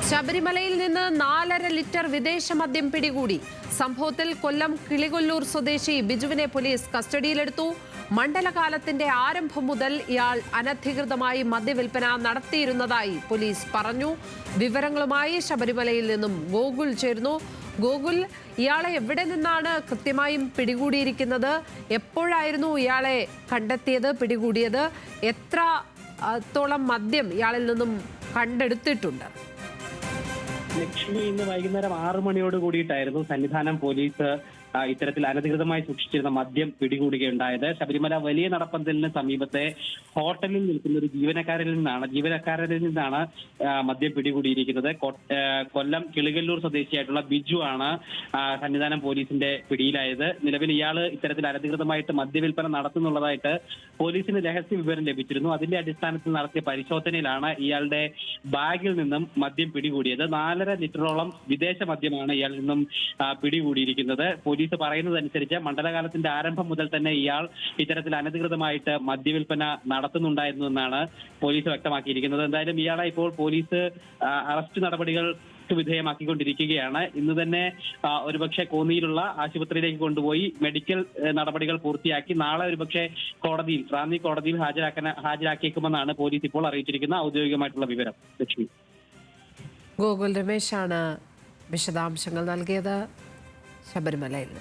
ശബരിമലയിൽ നിന്ന് 4.5 ലിറ്റർ വിദേശ മദ്യം പിടികൂടി. സംഭവത്തിൽ കൊല്ലം കിളികൊല്ലൂർ സ്വദേശി ബിജുവിനെ പോലീസ് കസ്റ്റഡിയിലെടുത്തു. മണ്ഡലകാലത്തിന്റെ ആരംഭം മുതൽ ഇയാൾ അനധികൃതമായി മദ്യവിൽപ്പന നടത്തിയിരുന്നതായി പോലീസ് പറഞ്ഞു. വിവരങ്ങളുമായി ശബരിമലയിൽ നിന്നും ഗോകുൽ ചേരുന്നു. ഗോകുൽ, ഇയാളെ എവിടെ നിന്നാണ് കൃത്യമായും പിടികൂടിയിരിക്കുന്നത്? എപ്പോഴായിരുന്നു ഇയാളെ കണ്ടെത്തിയത്, പിടികൂടിയത്? എത്രത്തോളം മദ്യം ഇയാളിൽ നിന്നും കണ്ടെടുത്തിട്ടുണ്ട്? ലക്ഷ്മി, ഇന്ന് വൈകുന്നേരം 6 മണിയോട് കൂടിയിട്ടായിരുന്നു സന്നിധാനം പോലീസ് ഇത്തരത്തിൽ അനധികൃതമായി സൂക്ഷിച്ചിരുന്ന മദ്യം പിടികൂടുകയുണ്ടായത്. ശബരിമല വലിയ നടപ്പന്തലിന് സമീപത്തെ ഹോട്ടലിൽ നിൽക്കുന്ന ഒരു ജീവനക്കാരനിൽ നിന്നാണ് മദ്യം പിടികൂടിയിരിക്കുന്നത്. കൊല്ലം കിളികല്ലൂർ സ്വദേശിയായിട്ടുള്ള ബിജു ആണ് സന്നിധാനം പോലീസിന്റെ പിടിയിലായത്. നിലവിൽ ഇയാൾ ഇത്തരത്തിൽ അനധികൃതമായിട്ട് മദ്യവിൽപ്പന നടത്തുന്നുള്ളതായിട്ട് പോലീസിന് രഹസ്യ വിവരം ലഭിച്ചിരുന്നു. അതിന്റെ അടിസ്ഥാനത്തിൽ നടത്തിയ പരിശോധനയിലാണ് ഇയാളുടെ ബാഗിൽ നിന്നും മദ്യം പിടികൂടിയത്. 4.5 ലിറ്ററോളം വിദേശ മദ്യമാണ് ഇയാളിൽ നിന്നും പിടികൂടിയിരിക്കുന്നത്. പോലീസ് പറയുന്നതനുസരിച്ച് മണ്ഡലകാലത്തിന്റെ ആരംഭം മുതൽ തന്നെ ഇയാൾ ഇത്തരത്തിൽ അനധികൃതമായിട്ട് മദ്യവിൽപ്പന നടത്തുന്നുണ്ടായിരുന്നു എന്നാണ് പോലീസ് വ്യക്തമാക്കിയിരിക്കുന്നത്. എന്തായാലും ഇയാളെ ഇപ്പോൾ പോലീസ് അറസ്റ്റ് നടപടികൾ വിധേയമാക്കിക്കൊണ്ടിരിക്കുകയാണ്. ഇന്ന് തന്നെ ഒരുപക്ഷെ കോന്നിയിലുള്ള ആശുപത്രിയിലേക്ക് കൊണ്ടുപോയി മെഡിക്കൽ നടപടികൾ പൂർത്തിയാക്കി നാളെ ഒരുപക്ഷെ റാന്നി കോടതിയിൽ ഹാജരാക്കിയേക്കുമെന്നാണ് പോലീസ് ഇപ്പോൾ അറിയിച്ചിരിക്കുന്ന ഔദ്യോഗികമായിട്ടുള്ള വിവരം. ലക്ഷ്മി, ഗോകുൽ രമേശാണ് വിശദാംശങ്ങൾ നൽകിയത് ശബരിമലയിൽ.